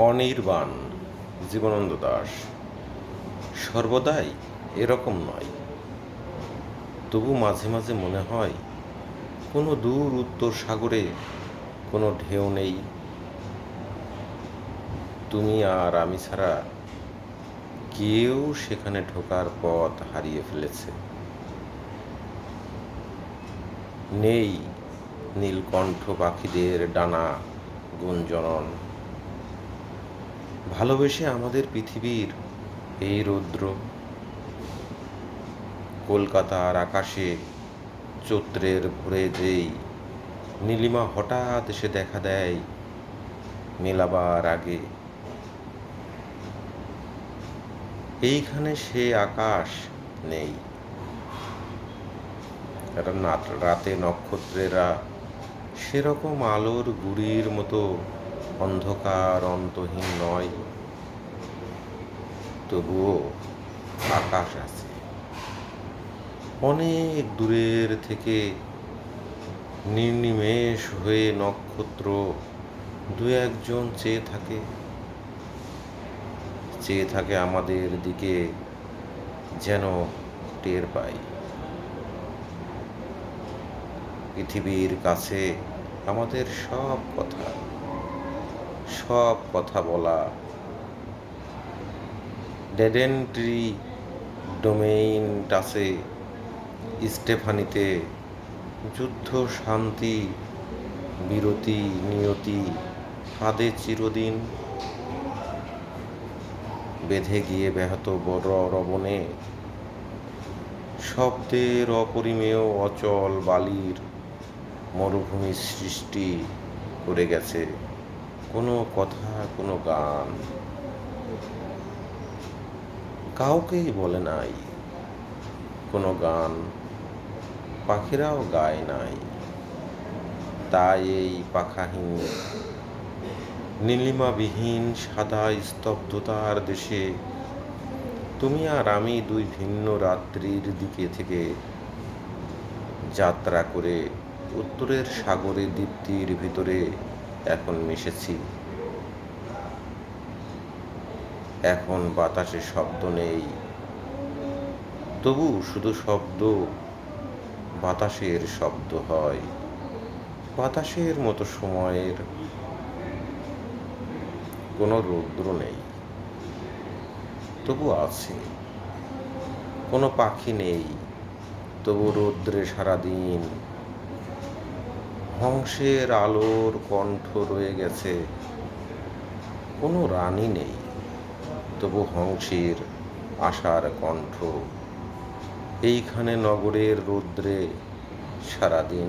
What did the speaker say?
অনির্বাণ জীবনানন্দ দাশ। সর্বদাই এরকম নয়, তবু মাঝে মাঝে মনে হয় কোনো দূর উত্তর সাগরে কোনো ঢেউ নেই, তুমি আর আমি ছাড়া কেউ সেখানে ঢোকার পথ হারিয়ে ফেলেছে। নেই নীলকণ্ঠ পাখিদের ডানা গুঞ্জনন। ভালোবেসে আমাদের পৃথিবীর এই রৌদ্র, কলকাতার আকাশে চৈত্রের ভোরে যেই নীলিমা হঠাৎ এসে দেখা দেয় মেলাবার আগে, এইখানে সে আকাশ নেই। রাতে নক্ষত্রেরা সেরকম আলোর গুড়ির মতো অন্ধকার অন্তহীন নয়, তবুও আকাশ আছে। অনেক দূরের থেকে নির্নিমেষ হয়ে নক্ষত্র দু একজন চেয়ে থাকে আমাদের দিকে, যেন টের পাই পৃথিবীর কাছে আমাদের সব কথা বলা ডেডেন্ট্রি ডোমেইন টাসে স্টেফানিতে যুদ্ধ শান্তি বিরতি নিয়তি ফাঁদে চিরদিন বেঁধে গিয়ে ব্যাহত বড় রবণে শব্দের অপরিমেয় অচল বালির মরুভূমি সৃষ্টি করে গেছে কোনো কথা, কোনো গান কাউকেই বলে নাই, কোনো গান পাখিরাও গায় নাই। তাই এই পাখাহীন নীলিমাবিহীন সাদা স্তব্ধতার দেশে তুমি আর আমি দুই ভিন্ন রাত্রির দিকে থেকে যাত্রা করে উত্তরের সাগরে দীপ্তির ভিতরে এখন মিশেছি। এখন বাতাসে শব্দ নেই, তবু শুধু শব্দ বাতাসের শব্দ হয়। বাতাসের মতো সময়ের কোনো রৌদ্র নেই, তবু আছে। কোনো পাখি নেই, তবু রৌদ্রে সারাদিন হংসের আলোর কণ্ঠ রয়ে গেছে। কোনো রানী নেই, তবু হংসের আশার কণ্ঠ এইখানে নগরের রৌদ্রে সারাদিন।